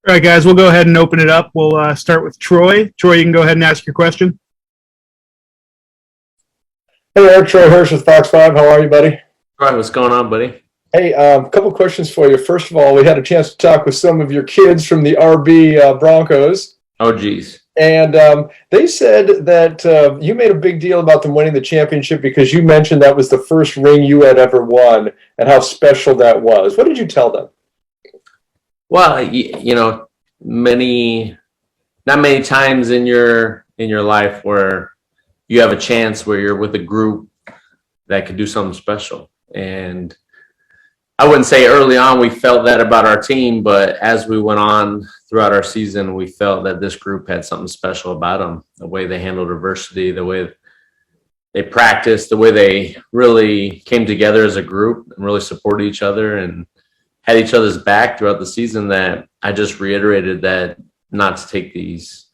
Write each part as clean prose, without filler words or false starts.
All right, guys, we'll go ahead and open it up. We'll start with Troy. Troy, you can go ahead and ask your question. Hey, Eric, Troy Hirsch with Fox 5. How are you, buddy? All right, what's going on, buddy? Hey, a couple questions for you. First of all, we had a chance to talk with some of your kids from the RB Broncos. Oh, geez. And they said that you made a big deal about them winning the championship because you mentioned that was the first ring you had ever won and how special that was. What did you tell them? Well, not many times in your life where you have a chance where you're with a group that could do something special. And I wouldn't say early on we felt that about our team, but as we went on throughout our season, we felt that this group had something special about them. The way they handled adversity, the way they practiced, the way they really came together as a group and really supported each other and had each other's back throughout the season, that I just reiterated that not to take these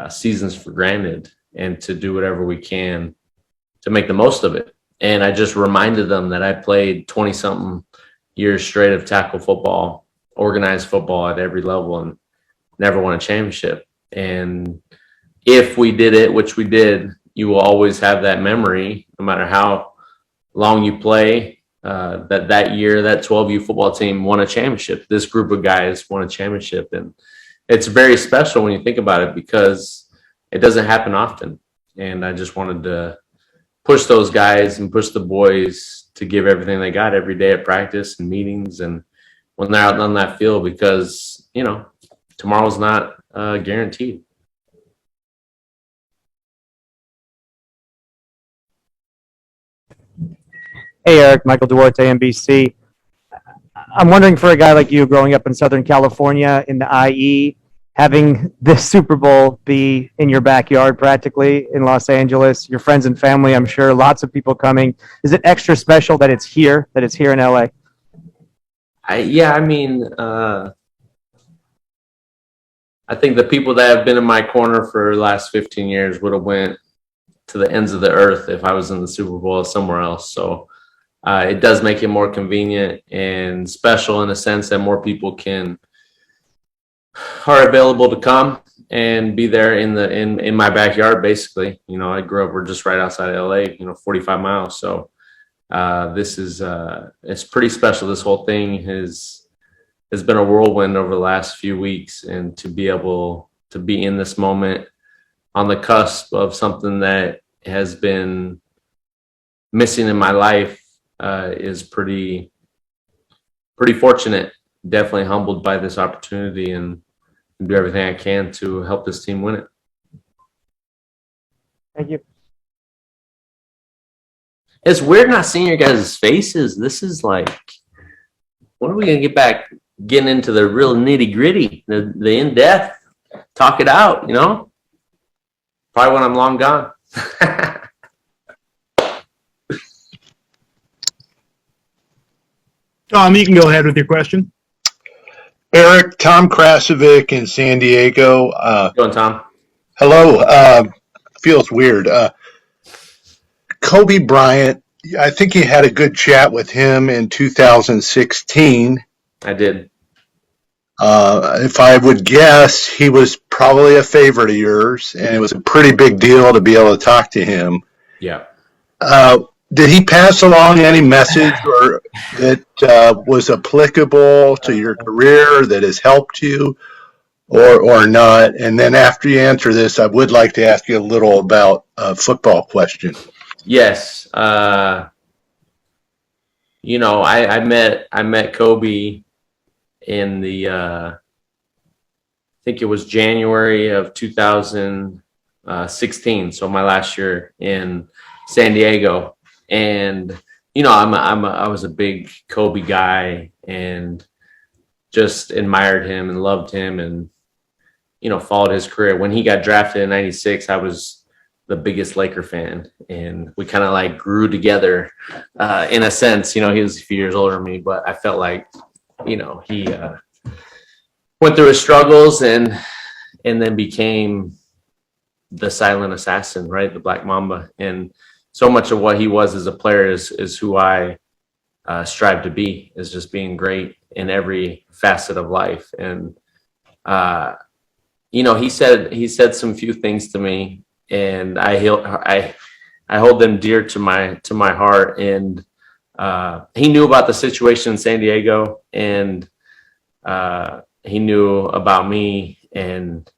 seasons for granted and to do whatever we can to make the most of it. And I just reminded them that I played 20-something years straight of tackle football, organized football at every level, and never won a championship. And if we did it, which we did, you will always have that memory, no matter how long you play, that year, that 12U football team won a championship. This group of guys won a championship. And it's very special when you think about it because it doesn't happen often. And I just wanted to push those guys and push the boys to give everything they got every day at practice and meetings and when they're out on that field, because, tomorrow's not guaranteed. Hey, Eric, Michael Duarte, NBC. I'm wondering, for a guy like you growing up in Southern California in the IE, having this Super Bowl be in your backyard practically in Los Angeles, your friends and family, I'm sure, lots of people coming. Is it extra special that it's here in LA? I think the people that have been in my corner for the last 15 years would have went to the ends of the earth if I was in the Super Bowl somewhere else. So it does make it more convenient and special in a sense that more people are available to come and be there in my backyard, basically. I grew up, we're just right outside of LA, 45 miles. So this is it's pretty special. This whole thing has been a whirlwind over the last few weeks, and to be able to be in this moment on the cusp of something that has been missing in my life is pretty fortunate. Definitely humbled by this opportunity and do everything I can to help this team win it. Thank you. It's weird not seeing your guys' faces. This is like, when are we going to get back getting into the real nitty gritty, the in-depth, talk it out, Probably when I'm long gone. Tom, you can go ahead with your question. Eric, Tom Krasovic in San Diego. Going, Tom. Hello. Feels weird. Kobe Bryant, I think you had a good chat with him in 2016. I did. If I would guess, he was probably a favorite of yours, and it was a pretty big deal to be able to talk to him. Yeah. Did he pass along any message or that was applicable to your career that has helped you or not? And then after you answer this, I would like to ask you a little about a football question. Yes. I met Kobe in I think it was January of 2016. So my last year in San Diego. And, I was a big Kobe guy and just admired him and loved him and, followed his career. When he got drafted in 96, I was the biggest Laker fan, and we kind of like grew together in a sense. He was a few years older than me, but I felt like, he went through his struggles and then became the silent assassin, right? The Black Mamba. And so much of what he was as a player is who I strive to be, is just being great in every facet of life. And he said some few things to me, and I hold them dear to my heart. And he knew about the situation in San Diego, and he knew about me, and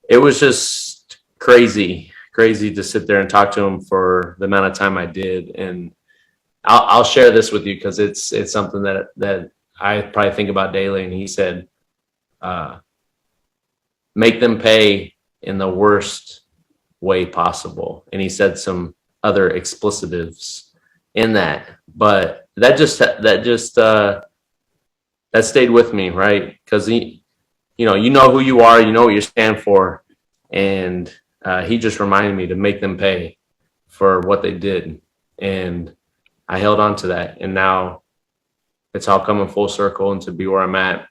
it was just crazy to sit there and talk to him for the amount of time I did. And I'll share this with you because it's something that I probably think about daily. And he said, make them pay in the worst way possible. And he said some other explicitives in that, but that stayed with me, right? Because you know who you are, you know what you stand for, and he just reminded me to make them pay for what they did, and I held on to that, and now it's all coming full circle, and to be where I'm at,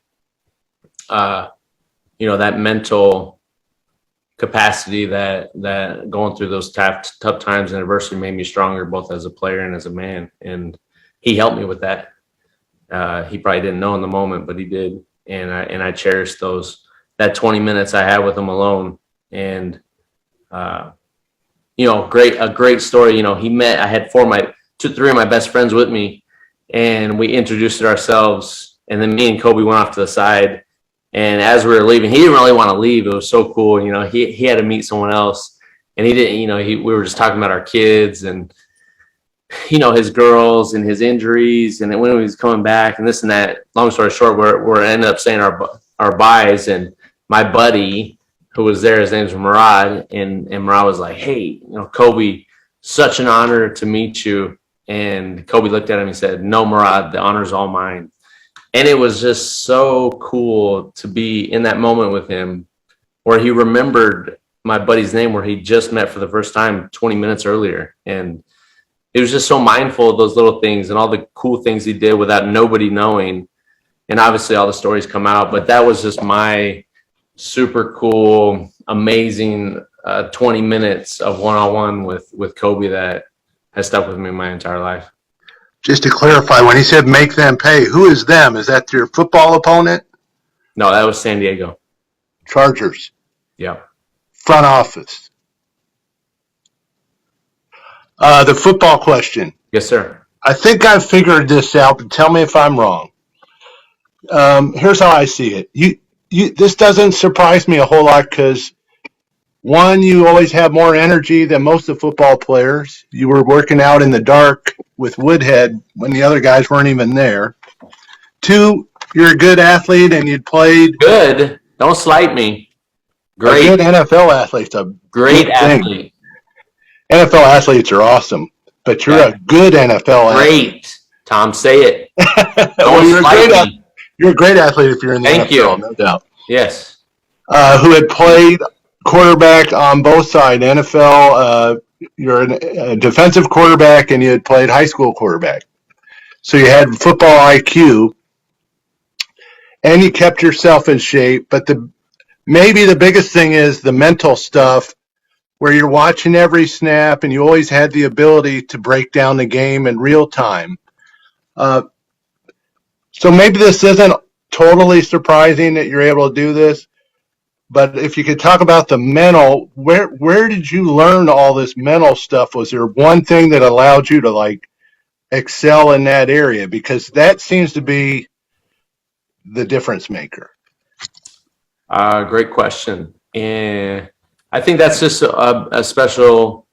that mental capacity that going through those tough times and adversity made me stronger, both as a player and as a man, and he helped me with that. He probably didn't know in the moment, but he did. And I cherished that 20 minutes I had with him alone. And, a great story. I had three of my best friends with me, and we introduced ourselves. And then me and Kobe went off to the side. And as we were leaving, he didn't really want to leave. It was so cool. He had to meet someone else, and he didn't, we were just talking about our kids and, his girls and his injuries, and when he was coming back and this and that. Long story short, we're ended up saying our byes, and my buddy who was there, his name's Murad, and Murad was like, hey, Kobe, such an honor to meet you. And Kobe looked at him and said, no, Murad, the honor's all mine. And it was just so cool to be in that moment with him, where he remembered my buddy's name, where he just met for the first time 20 minutes earlier. And it was just so mindful of those little things and all the cool things he did without nobody knowing. And obviously all the stories come out, but that was just my super cool, amazing 20 minutes of one-on-one with Kobe that has stuck with me my entire life. Just to clarify, when he said make them pay, who is them? Is that your football opponent? No, that was San Diego. Chargers. Yeah. Front office. The football question. Yes, sir. I think I've figured this out, but tell me if I'm wrong. Here's how I see it. This doesn't surprise me a whole lot because, one, you always have more energy than most of the football players. You were working out in the dark with Woodhead when the other guys weren't even there. Two, you're a good athlete and you'd played. Good. Don't slight me. Great. A good NFL athlete's a Great good athlete. thing. NFL athletes are awesome, but you're a good NFL athlete. Great. Tom, say it. Well, Don't you're a great athlete if you're in the Thank NFL, you. no doubt. Yes. who had played quarterback on both sides, NFL. You're a defensive quarterback, and you had played high school quarterback. So you had football IQ, and you kept yourself in shape. But maybe the biggest thing is the mental stuff, where you're watching every snap, and you always had the ability to break down the game in real time. So maybe this isn't totally surprising that you're able to do this, but if you could talk about the mental, where did you learn all this mental stuff? Was there one thing that allowed you to excel in that area? Because that seems to be the difference maker. Great question. And I think that's just a special,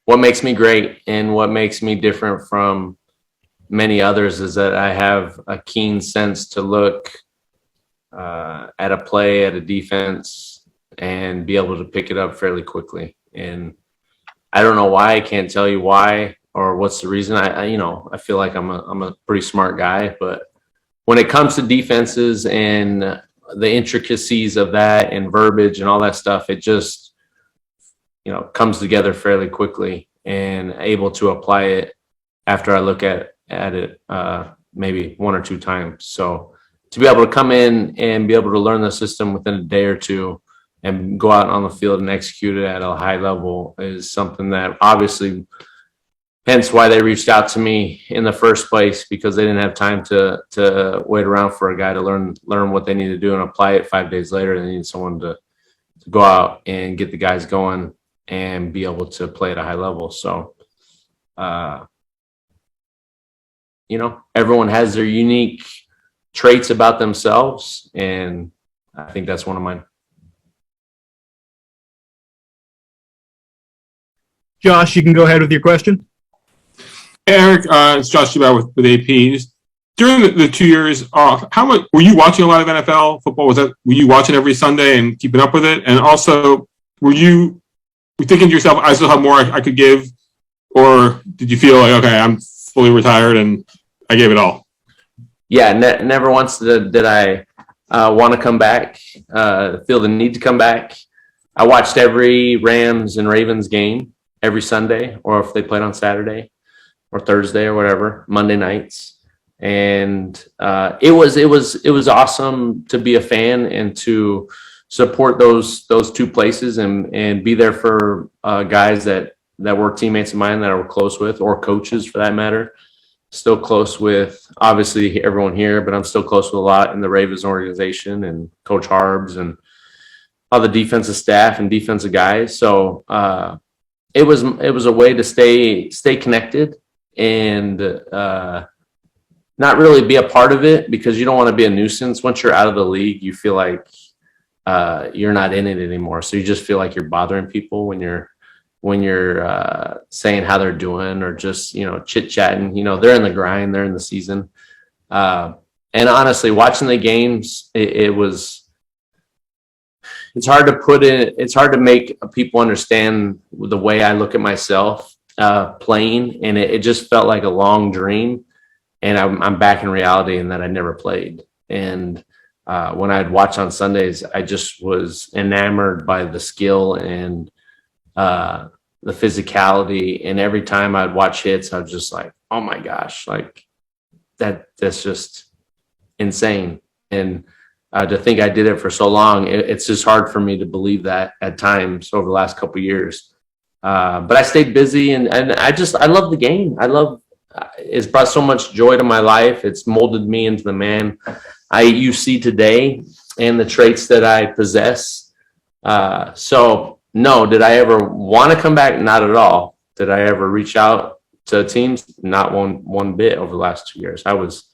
what makes me great and what makes me different from many others is that I have a keen sense to look at a play, at a defense, and be able to pick it up fairly quickly. And I don't know why. I can't tell you why or what's the reason. I feel like I'm a pretty smart guy, but when it comes to defenses and the intricacies of that and verbiage and all that stuff, it just, comes together fairly quickly and able to apply it after I look at it maybe one or two times. So to be able to come in and be able to learn the system within a day or two and go out on the field and execute it at a high level is something that obviously hence why they reached out to me in the first place, because they didn't have time to wait around for a guy to learn what they need to do and apply it 5 days later. They need someone to go out and get the guys going and be able to play at a high level. So, everyone has their unique traits about themselves, and I think that's one of mine. Josh, you can go ahead with your question. Eric, it's Josh Schubaugh with AP. During the 2 years off, how much were you watching a lot of NFL football? Were you watching every Sunday and keeping up with it? And also, were you thinking to yourself, I still have more I could give, or did you feel like, okay, I'm fully retired and I gave it all? Yeah, never once did I want to come back, feel the need to come back. I watched every Rams and Ravens game every Sunday, or if they played on Saturday or Thursday or whatever, Monday nights. And it was awesome to be a fan and to support those two places and be there for guys that were teammates of mine that I were close with, or coaches for that matter. Still close with, obviously, everyone here, but I'm still close with a lot in the Ravens organization and Coach Harbs and all the defensive staff and defensive guys. So it was a way to stay connected and not really be a part of it, because you don't want to be a nuisance. Once you're out of the league, you feel like you're not in it anymore. So you just feel like you're bothering people when you're saying how they're doing, or just, chit-chatting. They're in the grind, they're in the season. And honestly, watching the games, it's hard to it's hard to make people understand the way I look at myself playing, and it just felt like a long dream, and I'm back in reality, and that I never played. And when I'd watch on Sundays, I just was enamored by the skill and the physicality, and every time I'd watch hits, I was just like, oh my gosh, like that's just insane. And to think I did it for so long, it's just hard for me to believe that at times over the last couple of years. But I stayed busy, and I love the game. It's brought so much joy to my life. It's molded me into the man you see today, and the traits that I possess. So no, did I ever want to come back? Not at all. Did I ever reach out to teams? Not one bit over the last 2 years. I was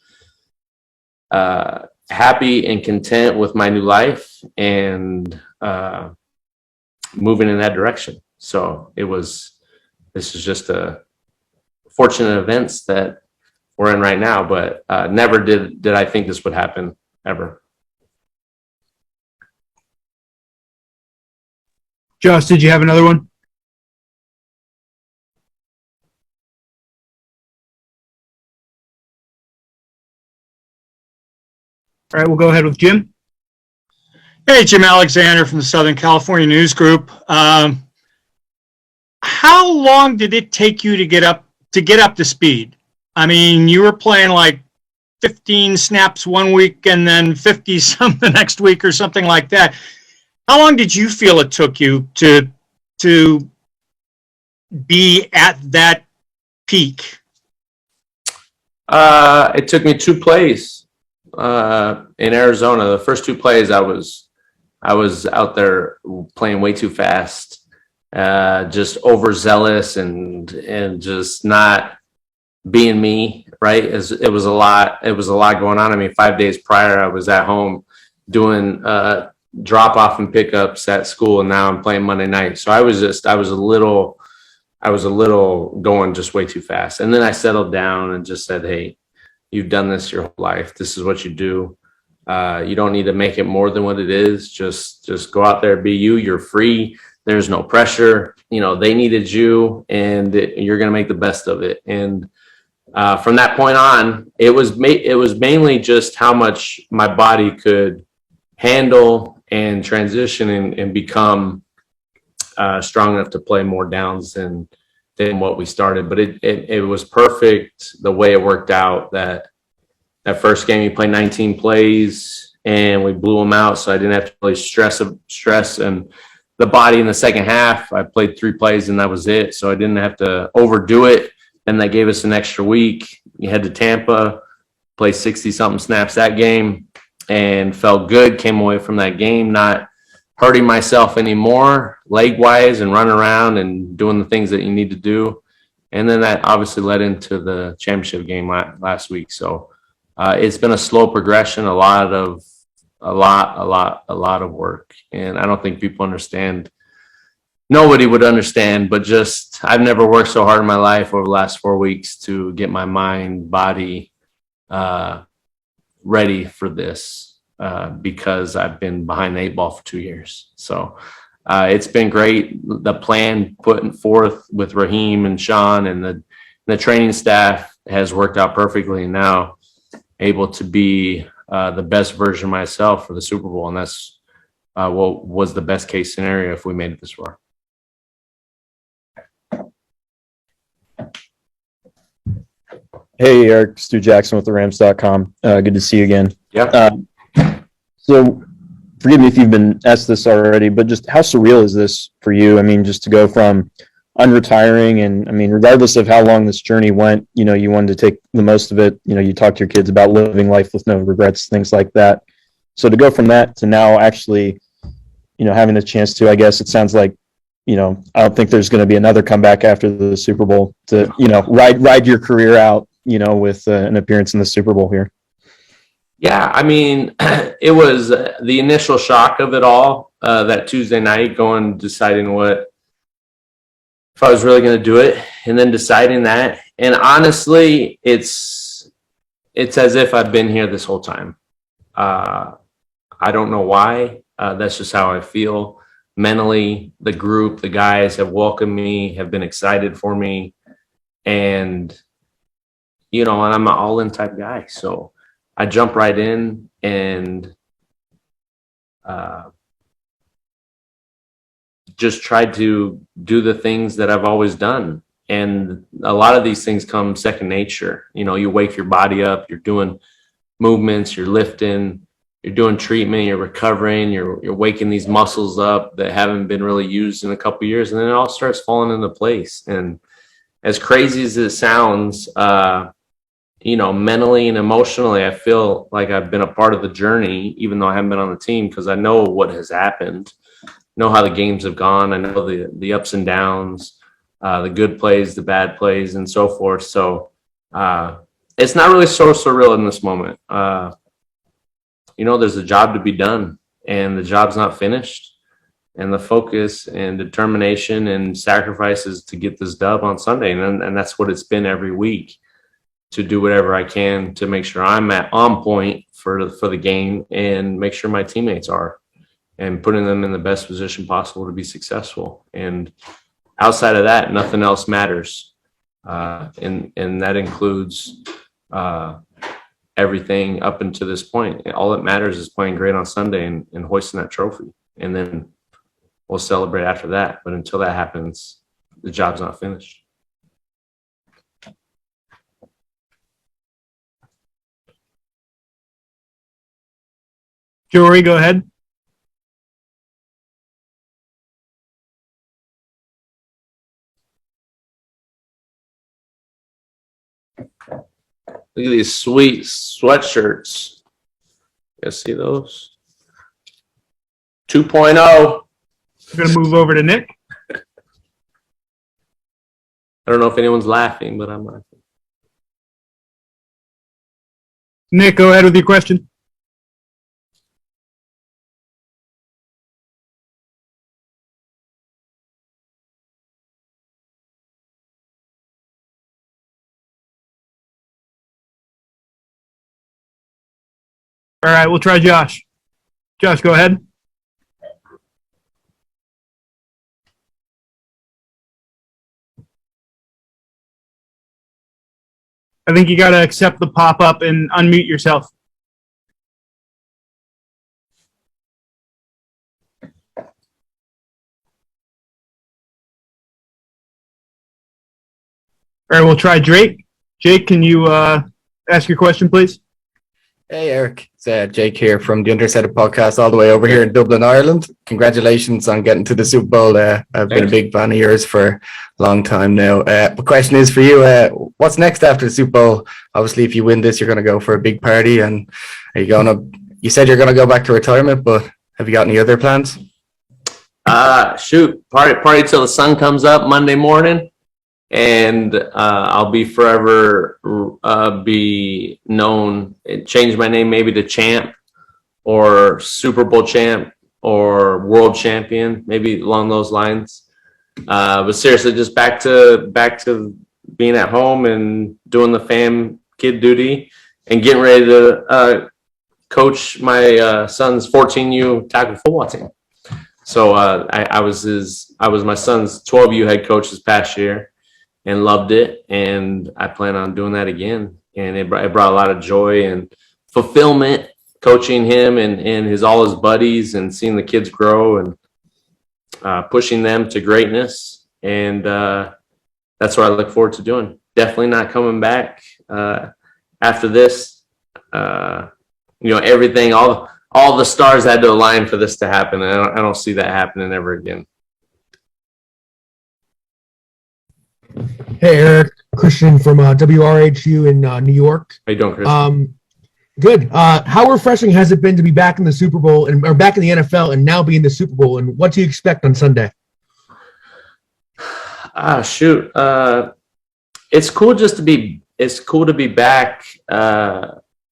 happy and content with my new life and moving in that direction. So this is just a fortunate events that we're in right now, but never did I think this would happen, ever. Josh, did you have another one? All right, we'll go ahead with Jim. Hey, Jim Alexander from the Southern California News Group. How long did it take you to get up to speed? I mean, you were playing like 15 snaps one week and then 50 some the next week or something like that. How long did you feel it took you to be at that peak? It took me 2 plays in Arizona. The first 2 plays, I was out there playing way too fast, just overzealous and just not being me. Right? It was a lot going on. I mean, 5 days prior, I was at home doing drop off and pickups at school, and now I'm playing Monday night. So I was a little going just way too fast. And then I settled down and just said, hey, you've done this your whole life. This is what you do. You don't need to make it more than what it is. Just go out there, be you. You're free. There's no pressure. They needed you, and you're going to make the best of it. And from that point on, it was mainly just how much my body could handle and transition and become strong enough to play more downs than what we started. But it was perfect the way it worked out. That first game, we played 19 plays and we blew them out, so I didn't have to really stress and the body in the second half. I played 3 plays and that was it, so I didn't have to overdo it. then that gave us an extra week. You head to Tampa, play 60-something snaps that game, and felt good. Came away from that game not hurting myself anymore, leg-wise, and running around and doing the things that you need to do. And then that obviously led into the championship game last week. So it's been a slow progression, a lot of work. And I don't think people understand. Nobody would understand, but just I've never worked so hard in my life over the last 4 weeks to get my mind, body ready for this because I've been behind the 8 ball for 2 years. So it's been great. The plan put forth with Raheem and Sean and the training staff has worked out perfectly. And now able to be the best version of myself for the Super Bowl. And that's what was the best case scenario if we made it this far. Hey, Eric, Stu Jackson with the Rams.com. Good to see you again. Yeah. So forgive me if you've been asked this already, but just how surreal is this for you? I mean, just to go from unretiring and, I mean, regardless of how long this journey went, you know, you wanted to take the most of it. You know, you talk to your kids about living life with no regrets, things like that. So to go from that to now actually, you know, having a chance to, I guess it sounds like, you know, I don't think there's going to be another comeback after the Super Bowl to, you know, ride your career out, you know, with an appearance in the Super Bowl here. Yeah, I mean, it was the initial shock of it all that Tuesday night, deciding if I was really going to do it, and then deciding that. And honestly, it's as if I've been here this whole time. I don't know why. That's just how I feel mentally. The group, the guys have welcomed me, have been excited for me, and you know, and I'm an all-in type guy, so I jump right in and just tried to do the things that I've always done. And a lot of these things come second nature. You know, you wake your body up, you're doing movements, you're lifting, you're doing treatment, you're recovering, you're waking these muscles up that haven't been really used in a couple of years, and then it all starts falling into place. And as crazy as it sounds, you know, mentally and emotionally, I feel like I've been a part of the journey, even though I haven't been on the team, because I know what has happened, know how the games have gone. I know the ups and downs, the good plays, the bad plays, and so forth. So it's not really so surreal in this moment. You know, there's a job to be done, and the job's not finished. And the focus and determination and sacrifices to get this dub on Sunday, and that's what it's been every week. To do whatever I can to make sure I'm on point for the game and make sure my teammates are, and putting them in the best position possible to be successful. And outside of that, nothing else matters. And that includes everything up until this point. All that matters is playing great on Sunday and hoisting that trophy. And then we'll celebrate after that. But until that happens, the job's not finished. Jory, go ahead. Look at these sweet sweatshirts. You guys see those? 2.0. I'm going to move over to Nick. I don't know if anyone's laughing, but I'm laughing. Nick, go ahead with your question. All right, we'll try Josh. Josh, go ahead. I think you got to accept the pop-up and unmute yourself. All right, we'll try Drake. Jake, can you ask your question, please? Hey Eric, it's Jake here from the Undersetted podcast, all the way over here in Dublin, Ireland. Congratulations on getting to the Super Bowl. I've been a big fan of yours for a long time now. The question is for you: what's next after the Super Bowl? Obviously, if you win this, you're going to go for a big party, and are you going to? You said you're going to go back to retirement, but have you got any other plans? Party till the sun comes up Monday morning. And I'll be forever be known, change my name maybe to champ or Super Bowl champ or world champion, maybe along those lines. But seriously, just back to being at home and doing the fam kid duty and getting ready to coach my son's 14U tackle football team. So I was my son's 12U head coach this past year. And loved it, and I plan on doing that again. And it brought a lot of joy and fulfillment coaching him and all his buddies and seeing the kids grow and pushing them to greatness. And that's what I look forward to doing. Definitely not coming back after this. Everything, all the stars had to align for this to happen. And I don't see that happening ever again. Hey, Eric, Christian from WRHU in New York. How you doing, Christian? Good. How refreshing has it been to be back in the Super Bowl or back in the NFL and now be in the Super Bowl? And what do you expect on Sunday? It's cool to be back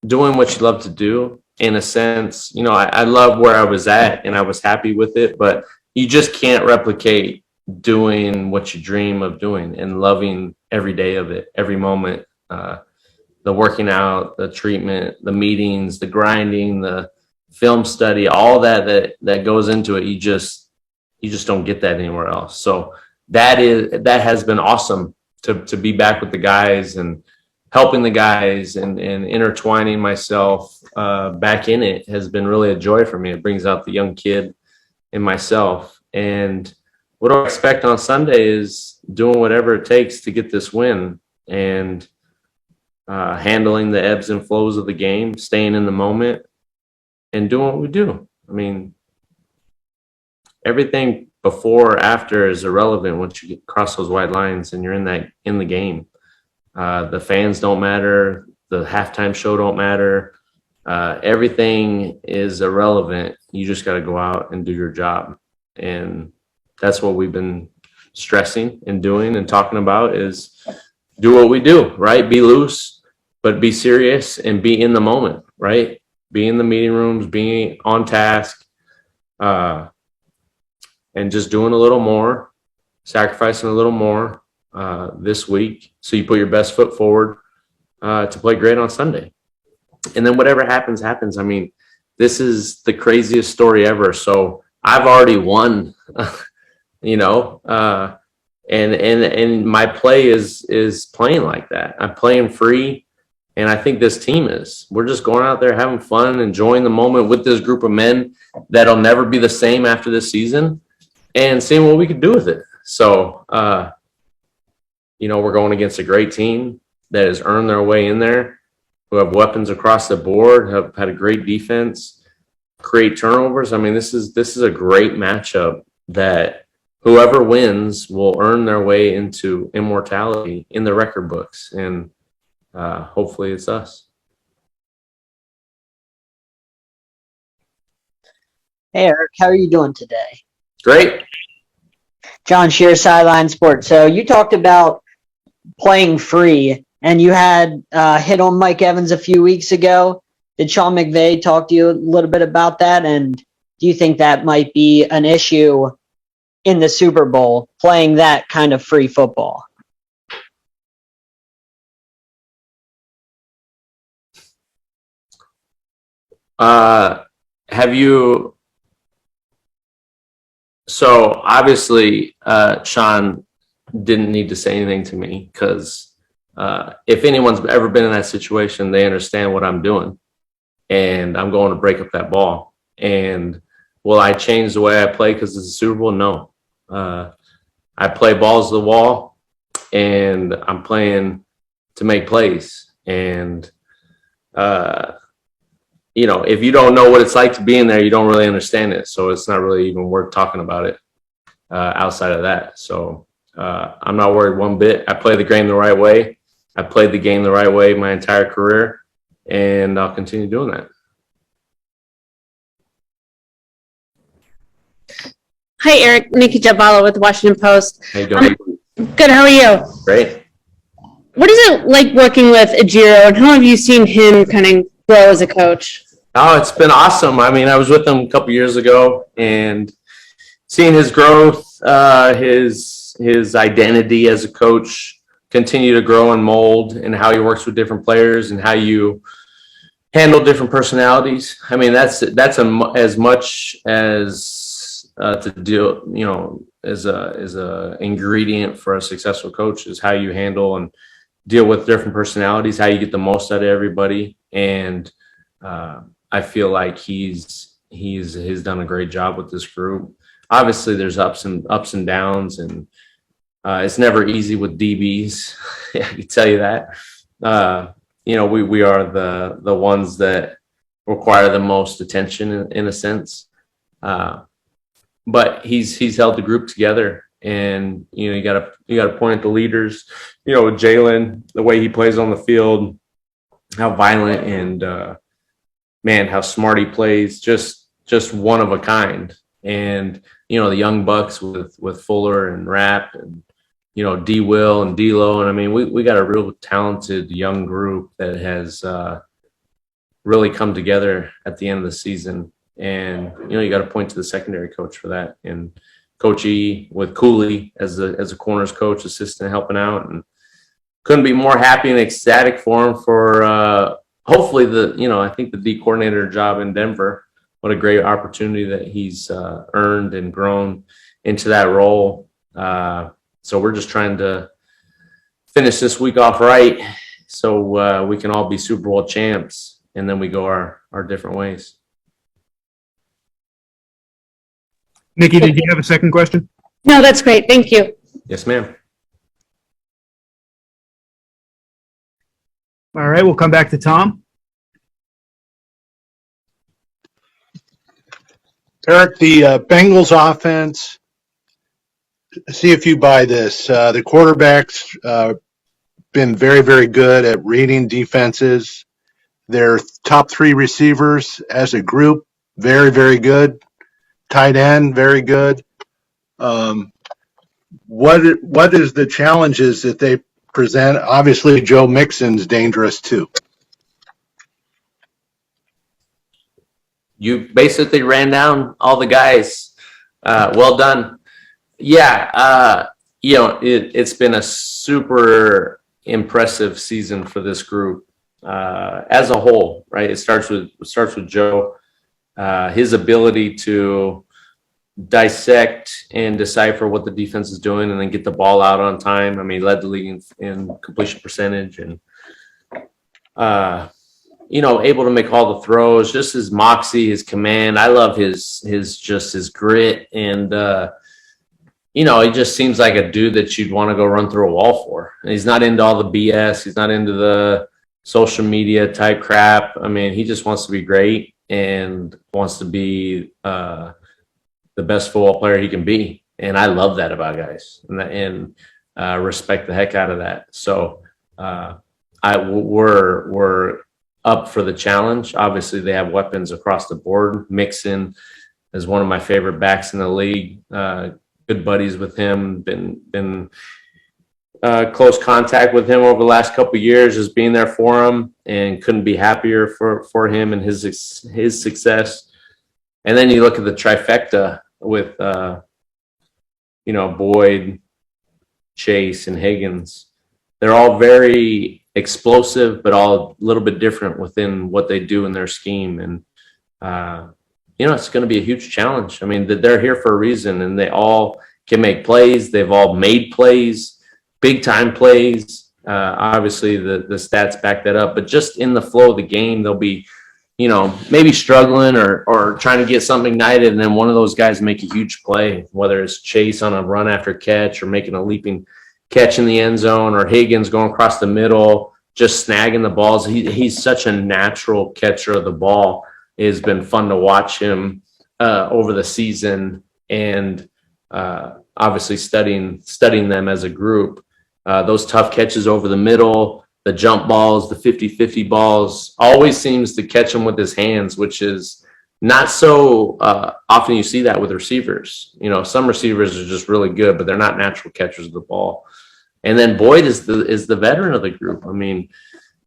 doing what you love to do. In a sense, I love where I was at and I was happy with it, but you just can't replicate doing what you dream of doing and loving every day of it, every moment, the working out, the treatment, the meetings, the grinding, the film study, all that goes into it. You just don't get that anywhere else. So that has been awesome to be back with the guys and helping the guys and intertwining myself back in it has been really a joy for me. It brings out the young kid in myself. And what I expect on Sunday is doing whatever it takes to get this win and handling the ebbs and flows of the game, staying in the moment and doing what we do. I mean, everything before or after is irrelevant once you get cross those white lines and you're in the game. The fans don't matter. The halftime show don't matter. Everything is irrelevant. You just got to go out and do your job. And that's what we've been stressing and doing and talking about is do what we do, right? Be loose, but be serious and be in the moment, right? Be in the meeting rooms, being on task, and just doing a little more, sacrificing a little more this week so you put your best foot forward to play great on Sunday. And then whatever happens, happens. I mean, this is the craziest story ever. So I've already won. And my play is playing like that. I'm playing free, and I think this team is. We're just going out there having fun, enjoying the moment with this group of men that'll never be the same after this season, and seeing what we can do with it. So, we're going against a great team that has earned their way in there, who have weapons across the board, have had a great defense, create turnovers. I mean, this is a great matchup that whoever wins will earn their way into immortality in the record books. And hopefully it's us. Hey, Eric, how are you doing today? Great. John Shear, Sideline Sports. So you talked about playing free, and you had hit on Mike Evans a few weeks ago. Did Sean McVay talk to you a little bit about that? And do you think that might be an issue in the Super Bowl, playing that kind of free football? So obviously, Sean didn't need to say anything to me because if anyone's ever been in that situation, they understand what I'm doing, and I'm going to break up that ball. And will I change the way I play because it's a Super Bowl? No. I play balls to the wall, and I'm playing to make plays. And if you don't know what it's like to be in there, you don't really understand it. So it's not really even worth talking about it outside of that. So I'm not worried one bit. I play the game the right way. I played the game the right way my entire career, and I'll continue doing that. Hi, Eric. Nikki Jabala with the Washington Post. How you doing? Good. How are you? Great. What is it like working with Ejiro, and how have you seen him kind of grow as a coach? Oh, it's been awesome. I mean, I was with him a couple years ago, and seeing his growth, his identity as a coach continue to grow and mold, and how he works with different players and how you handle different personalities. I mean, that's as much as to deal, as a ingredient for a successful coach is how you handle and deal with different personalities, how you get the most out of everybody. And I feel like he's done a great job with this group. Obviously, there's ups and downs, and it's never easy with DBs. I can tell you that. We are the ones that require the most attention in a sense. But he's held the group together, and you got to point at the leaders. With Jalen, the way he plays on the field, how violent and man, how smart he plays, just one of a kind. And the young bucks with Fuller and Rapp and D Will and D'Lo, and I mean we got a real talented young group that has really come together at the end of the season. And you got to point to the secondary coach for that, and Coach E with Cooley as a corners coach, assistant, helping out, and couldn't be more happy and ecstatic for him for hopefully I think the D coordinator job in Denver. What a great opportunity that he's earned and grown into that role. So we're just trying to finish this week off right, so we can all be Super Bowl champs, and then we go our different ways. Nikki, did you have a second question? No, that's great. Thank you. Yes, ma'am. All right, we'll come back to Tom. Eric, the Bengals offense, see if you buy this. The quarterback's been very, very good at reading defenses. Their top three receivers as a group, very, very good. Tight end, very good. What is the challenges that they present? Obviously, Joe Mixon's dangerous too. You basically ran down all the guys. Well done. Yeah, it's been a super impressive season for this group as a whole, right? It starts with Joe. His ability to dissect and decipher what the defense is doing and then get the ball out on time. I mean, led the league in completion percentage, and able to make all the throws, just his moxie, his command. I love his grit, and he just seems like a dude that you'd want to go run through a wall for. And he's not into all the BS. He's not into the social media type crap. I mean, he just wants to be great and wants to be the best football player he can be. And I love that about guys, and respect the heck out of that. So we're up for the challenge. Obviously, they have weapons across the board. Mixon is one of my favorite backs in the league. Good buddies with him. Been close contact with him over the last couple of years, just being there for him, and couldn't be happier for him and his success. And then you look at the trifecta with Boyd, Chase, and Higgins. They're all very explosive, but all a little bit different within what they do in their scheme. And it's going to be a huge challenge. I mean, they're here for a reason, and they all can make plays. They've all made plays, big time plays. Obviously, the stats back that up. But just in the flow of the game, they'll be, maybe struggling or trying to get something ignited, and then one of those guys make a huge play, whether it's Chase on a run after catch or making a leaping catch in the end zone, or Higgins going across the middle, just snagging the balls. He's such a natural catcher of the ball. It has been fun to watch him over the season, and obviously studying them as a group. Those tough catches over the middle, the jump balls, the 50-50 balls, always seems to catch them with his hands, which is not so often you see that with receivers. You know, some receivers are just really good, but they're not natural catchers of the ball. And then Boyd is the veteran of the group. I mean,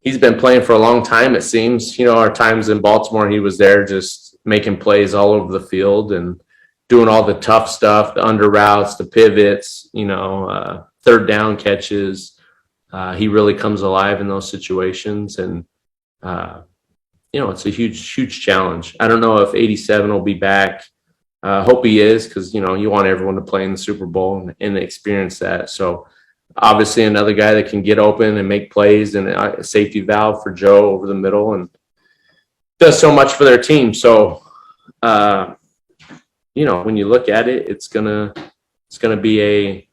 he's been playing for a long time, it seems. You know, our times in Baltimore, he was there just making plays all over the field and doing all the tough stuff, the under routes, the pivots, you know, third down catches. He really comes alive in those situations. And, you know, it's a huge challenge. I don't know if 87 will be back. Hope he is, because, you know, you want everyone to play in the Super Bowl and experience that. So obviously another guy that can get open and make plays, and a safety valve for Joe over the middle, and does so much for their team. So, you know, when you look at it, it's gonna be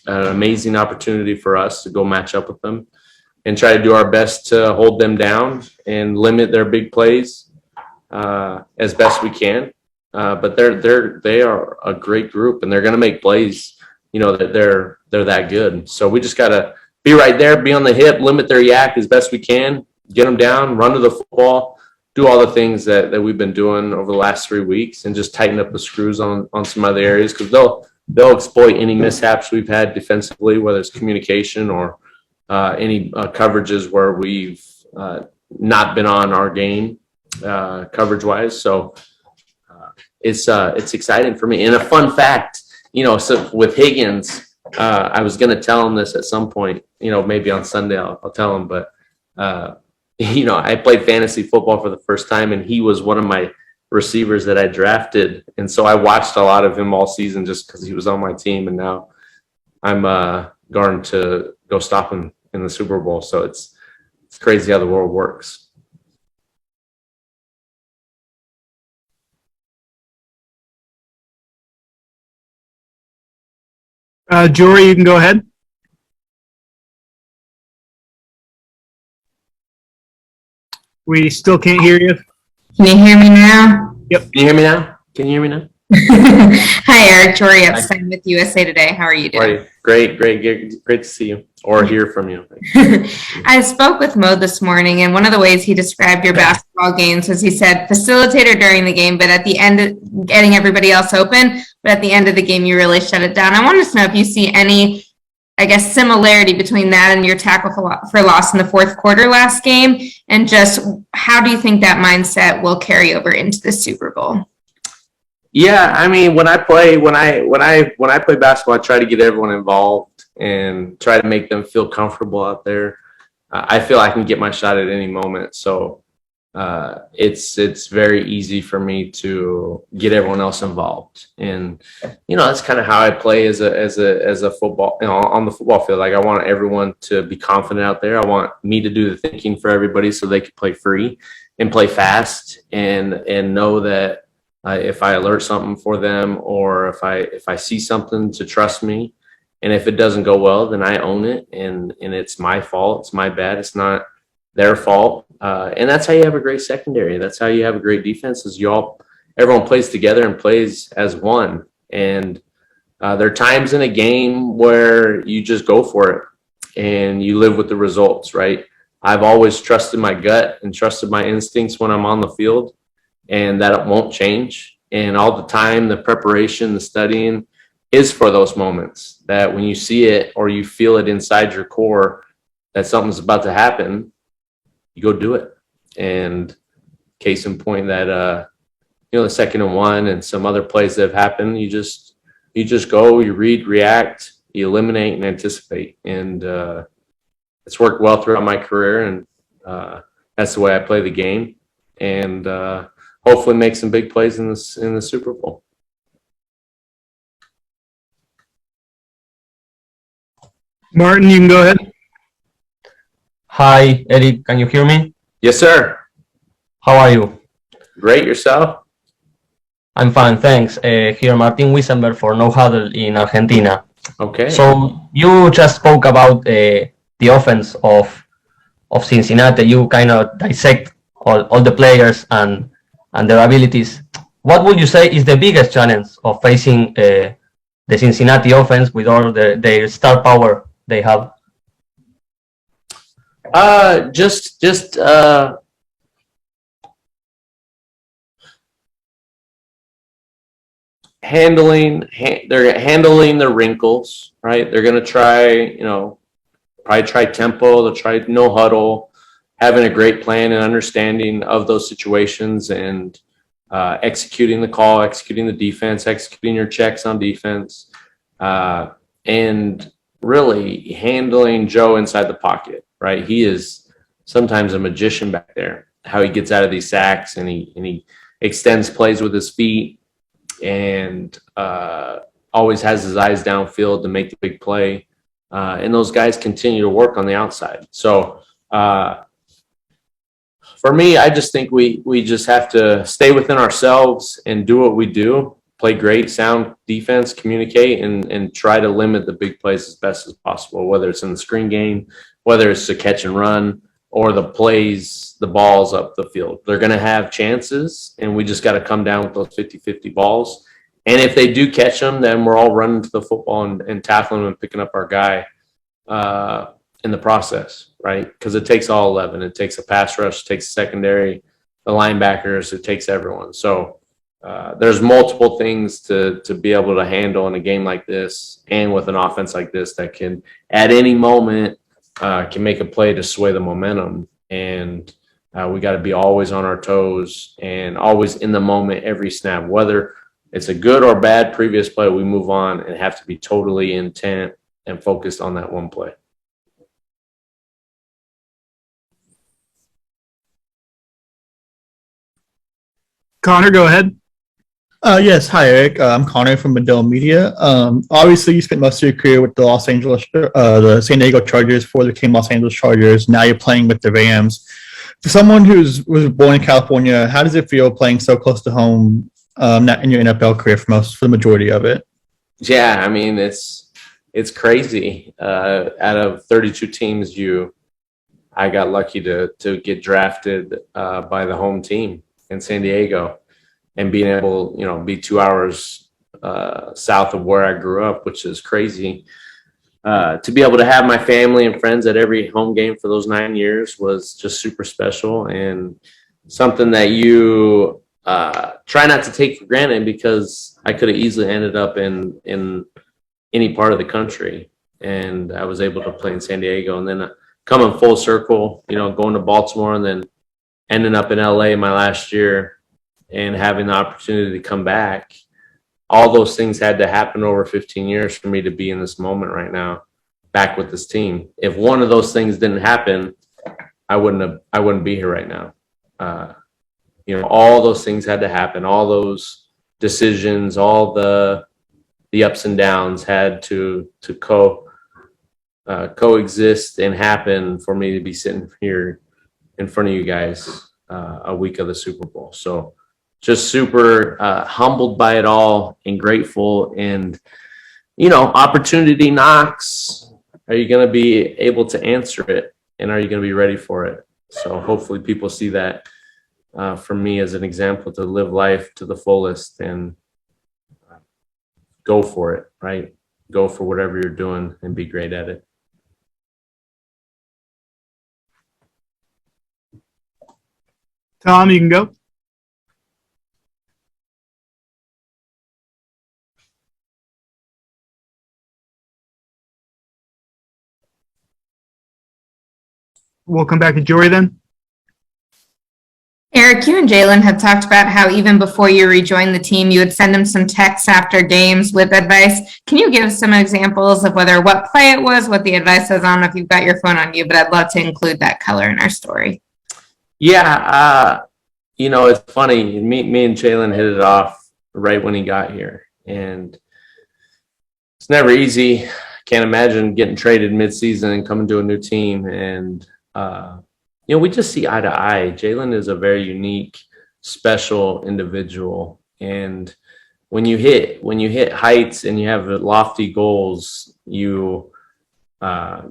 an amazing opportunity for us to go match up with them and try to do our best to hold them down and limit their big plays as best we can. But they are a great group, and they're going to make plays, you know, that they're that good. So we just got to be right there, be on the hip, limit their yak as best we can, get them down, run to the football, do all the things that we've been doing over the last 3 weeks, and just tighten up the screws on some other areas, because they'll exploit any mishaps we've had defensively, whether it's communication or any coverages where we've not been on our game coverage-wise. So it's exciting for me. And a fun fact, you know, so with Higgins, I was going to tell him this at some point, you know, maybe on Sunday I'll tell him, but you know, I played fantasy football for the first time, and he was one of my receivers that I drafted. And so I watched a lot of him all season just because he was on my team, and now I'm going to go stop him in the Super Bowl. So it's crazy how the world works. Jory, you can go ahead. We still can't hear you. Can you hear me now? Yep. Can you hear me now? Can you hear me now? Hi, Eric. Jory Epstein with USA Today. How are you doing? Great to see you or hear from you. I spoke with Mo this morning, and one of the ways he described your basketball games was, he said, facilitator during the game, but at the end, getting everybody else open, but at the end of the game, you really shut it down. I wanted to know if you see any, I guess, similarity between that and your tackle for loss in the fourth quarter last game, and just how do you think that mindset will carry over into the Super Bowl? Yeah, I mean, when I play basketball, I try to get everyone involved and try to make them feel comfortable out there. I feel I can get my shot at any moment, so it's very easy for me to get everyone else involved. And you know, that's kind of how I play as a football, you know, on the football field. Like, I want everyone to be confident out there. I want me to do the thinking for everybody so they can play free and play fast and know that if I alert something for them, or if I see something, to trust me. And if it doesn't go well, then I own it, and it's my fault. It's my bad. It's not their fault. And that's how you have a great secondary. That's how you have a great defense, is everyone plays together and plays as one. And there are times in a game where you just go for it and you live with the results, right? I've always trusted my gut and trusted my instincts when I'm on the field, and that won't change. And all the time, the preparation, the studying is for those moments that when you see it or you feel it inside your core that something's about to happen, you go do it. And case in point, that you know, the 2nd and 1 and some other plays that have happened, you just go, you read, react, you eliminate, and anticipate. And it's worked well throughout my career, and that's the way I play the game. And hopefully make some big plays in the Super Bowl. Martin, you can go ahead. Hi, Eric. Can you hear me? Yes, sir. How are you? Great. Yourself? I'm fine, thanks. Here, Martin Wiesenberg for No Huddle in Argentina. Okay. So you just spoke about the offense of of Cincinnati. You kind of dissect all the players and their abilities. What would you say is the biggest challenge of facing the Cincinnati offense with all their star power they have? They're handling the wrinkles, right? They're going to try, probably try tempo, they'll try no huddle, having a great plan and understanding of those situations, and executing the call, executing the defense, executing your checks on defense, and really handling Joe inside the pocket, right? He is sometimes a magician back there, how he gets out of these sacks, and he extends plays with his feet, and always has his eyes downfield to make the big play. And those guys continue to work on the outside. So for me, I just think we just have to stay within ourselves and do what we do, play great, sound defense, communicate, and try to limit the big plays as best as possible, whether it's in the screen game, whether it's a catch and run, or the plays, the balls up the field. They're going to have chances, and we just got to come down with those 50-50 balls. And if they do catch them, then we're all running to the football and tackling them and picking up our guy in the process, right? Because it takes all 11. It takes a pass rush, it takes a secondary, the linebackers, it takes everyone. So there's multiple things to be able to handle in a game like this, and with an offense like this that can, at any moment, can make a play to sway the momentum. And we got to be always on our toes and always in the moment every snap. Whether it's a good or bad previous play, we move on and have to be totally intent and focused on that one play. Connor, go ahead. Yes, hi Eric. I'm Connor from Weddle Media. Obviously, you spent most of your career with the the San Diego Chargers before they became Los Angeles Chargers. Now you're playing with the Rams. For someone who was born in California, how does it feel playing so close to home, not in your NFL career for the majority of it? Yeah, I mean it's crazy. Out of 32 teams, I got lucky to get drafted by the home team in San Diego. And being able, be 2 hours south of where I grew up, which is crazy. To be able to have my family and friends at every home game for those 9 years was just super special, and something that you try not to take for granted, because I could have easily ended up in any part of the country, and I was able to play in San Diego, and then coming full circle, going to Baltimore and then ending up in LA my last year. And having the opportunity to come back, all those things had to happen over 15 years for me to be in this moment right now, back with this team. If one of those things didn't happen, I wouldn't be here right now. All those things had to happen. All those decisions, all the ups and downs had to coexist and happen for me to be sitting here in front of you guys a week of the Super Bowl. So just super humbled by it all and grateful. And, opportunity knocks. Are you going to be able to answer it? And are you going to be ready for it? So hopefully people see that from me as an example to live life to the fullest and go for it, right? Go for whatever you're doing and be great at it. Tom, you can go. We'll come back to Jory then. Eric, you and Jalen have talked about how even before you rejoined the team, you would send him some texts after games with advice. Can you give some examples of what play it was, what the advice was? I don't know if you've got your phone on you, but I'd love to include that color in our story. Yeah, it's funny. Me and Jalen hit it off right when he got here, and it's never easy. Can't imagine getting traded mid-season and coming to a new team, and we just see eye to eye. Jalen is a very unique, special individual, and when you hit heights and you have lofty goals, you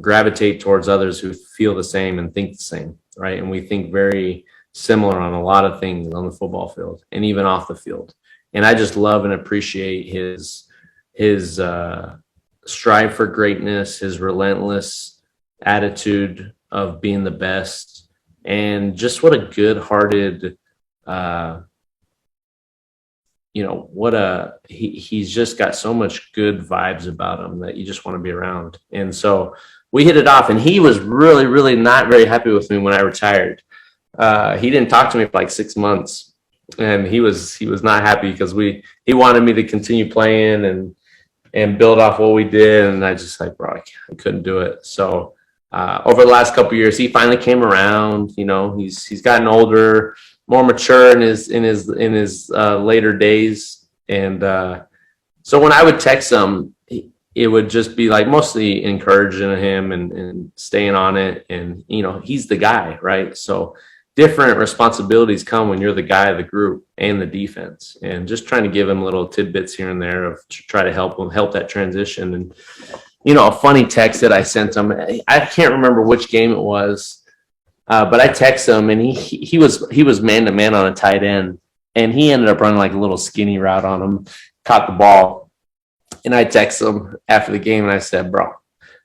gravitate towards others who feel the same and think the same, right? And we think very similar on a lot of things on the football field and even off the field. And I just love and appreciate his strive for greatness, his relentless attitude of being the best, and just what a good-hearted, he's just got so much good vibes about him that you just want to be around. And so we hit it off, and he was really, really not very happy with me when I retired. He didn't talk to me for like 6 months, and he was not happy because he wanted me to continue playing and build off what we did. And I just like, bro, I couldn't do it. So over the last couple of years, he finally came around. He's gotten older, more mature in his later days. And so when I would text him, it would just be like mostly encouraging him and staying on it. And, he's the guy, right? So different responsibilities come when you're the guy of the group and the defense, and just trying to give him little tidbits here and there of to try to help that transition. And, a funny text that I sent him, I can't remember which game it was, but I texted him, and he was man-to-man on a tight end, and he ended up running like a little skinny route on him, caught the ball. And I texted him after the game, and I said, bro,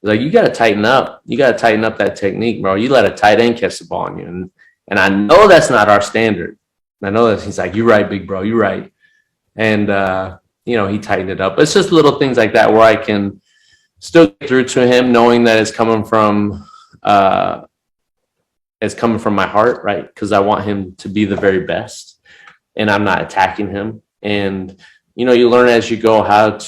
like, you got to tighten up. You got to tighten up that technique, bro. You let a tight end catch the ball on you. And I know that's not our standard. I know that. He's like, you're right, big bro. You're right. And, he tightened it up. It's just little things like that where I can still get through to him, knowing that it's coming from my heart, right? Because I want him to be the very best, and I'm not attacking him. And, you learn as you go how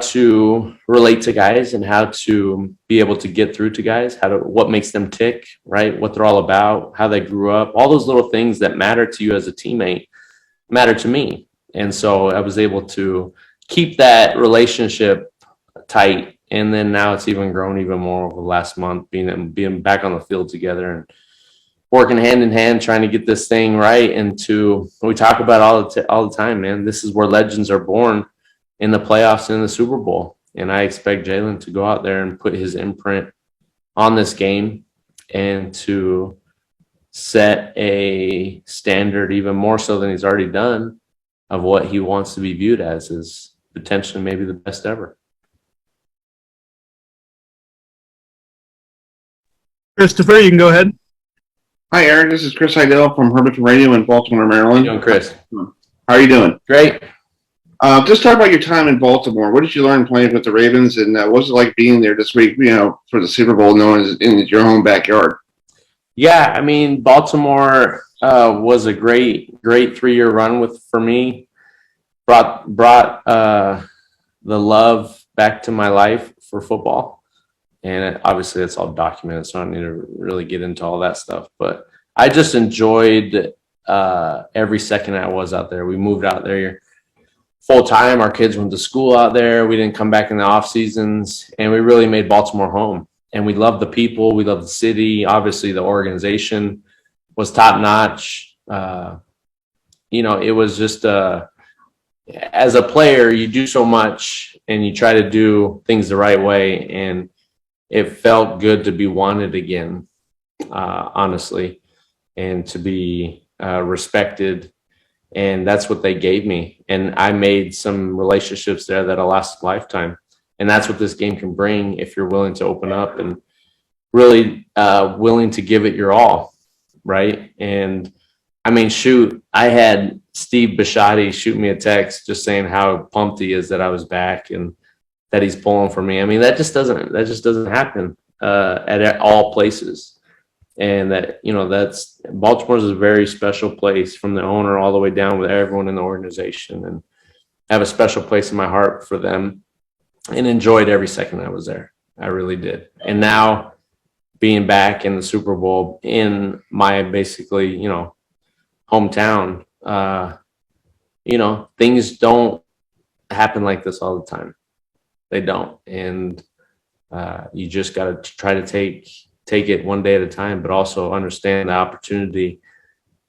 to relate to guys and how to be able to get through to guys, what makes them tick, right? What they're all about, how they grew up, all those little things that matter to you as a teammate matter to me. And so I was able to keep that relationship tight. And then now it's even grown even more over the last month, being back on the field together and working hand in hand, trying to get this thing right. And we talk about all the time, man, this is where legends are born, in the playoffs and in the Super Bowl. And I expect Jalen to go out there and put his imprint on this game and to set a standard even more so than he's already done of what he wants to be viewed as potentially maybe the best ever. Christopher, you can go ahead. Hi, Eric. This is Chris Heidel from Hermiton Radio in Baltimore, Maryland. How you doing, Chris? How are you doing? Great. Just talk about your time in Baltimore. What did you learn playing with the Ravens, and what was it like being there this week, for the Super Bowl, known as in your home backyard? Yeah, I mean, Baltimore was a great 3-year run for me. Brought the love back to my life for football, and obviously it's all documented, so I don't need to really get into all that stuff. But I just enjoyed every second I was out there. We moved out there full time. Our kids went to school out there. We didn't come back in the off seasons, and we really made Baltimore home. And we love the people. We love the city. Obviously, the organization was top notch. It was just as a player, you do so much and you try to do things the right way. And it felt good to be wanted again, honestly, and to be respected. And that's what they gave me. And I made some relationships there that'll last a lifetime. And that's what this game can bring if you're willing to open up and really willing to give it your all, right? And I mean, shoot, I had Steve Bisciotti shoot me a text just saying how pumped he is that I was back and that he's pulling for me. I mean, that just doesn't happen at all places. And that's Baltimore's a very special place, from the owner all the way down with everyone in the organization, and I have a special place in my heart for them, and enjoyed every second I was there. I really did. And now being back in the Super Bowl in my basically, hometown, things don't happen like this all the time. They don't. And you just got to try to take it one day at a time, but also understand the opportunity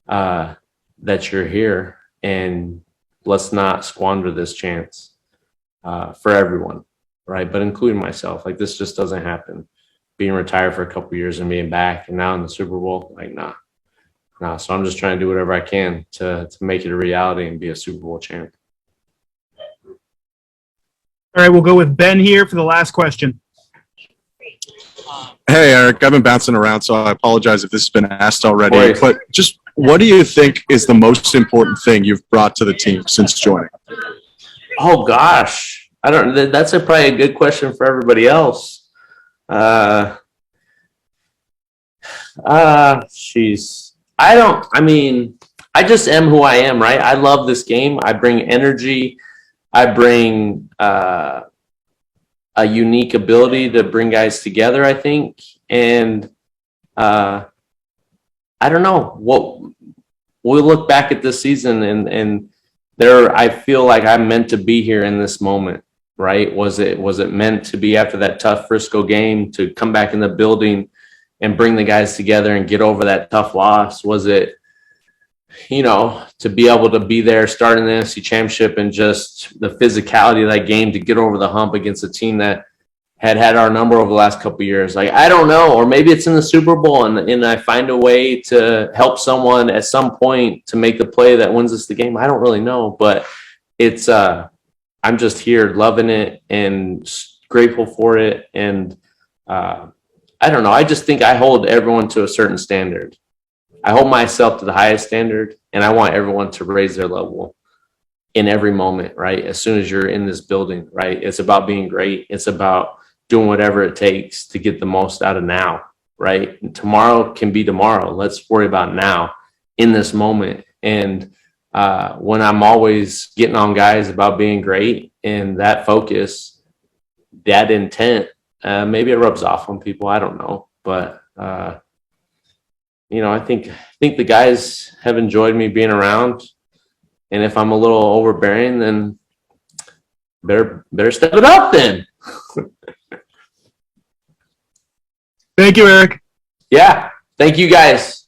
that you're here, and let's not squander this chance for everyone. right? But including myself, like this just doesn't happen. Being retired for a couple years and being back and now in the Super Bowl, like nah. So I'm just trying to do whatever I can to make it a reality and be a Super Bowl champ. All right, we'll go with Ben here for the last question. Hey, Eric, I've been bouncing around, so I apologize if this has been asked already. Boys. But just what do you think is the most important thing you've brought to the team since joining? Oh gosh, I don't. That's probably a good question for everybody else. I just am who I am, right? I love this game. I bring energy. I bring a unique ability to bring guys together, I think. And I don't know what we'll look back at this season and I feel like I'm meant to be here in this moment, right? Was it meant to be after that tough Frisco game to come back in the building and bring the guys together and get over that tough loss? Was it, to be able to be there starting the NFC Championship and just the physicality of that game to get over the hump against a team that had our number over the last couple of years? Like, I don't know, or maybe it's in the Super Bowl and I find a way to help someone at some point to make the play that wins us the game. I don't really know, but it's I'm just here loving it and grateful for it. And I don't know. I just think I hold everyone to a certain standard. I hold myself to the highest standard, and I want everyone to raise their level in every moment, right? As soon as you're in this building, right? It's about being great. It's about doing whatever it takes to get the most out of now, right? And tomorrow can be tomorrow. Let's worry about now in this moment. And when I'm always getting on guys about being great and that focus, that intent, maybe it rubs off on people. I don't know, but I think the guys have enjoyed me being around. And if I'm a little overbearing, then better step it up then. Thank you, Eric. Yeah. Thank you guys.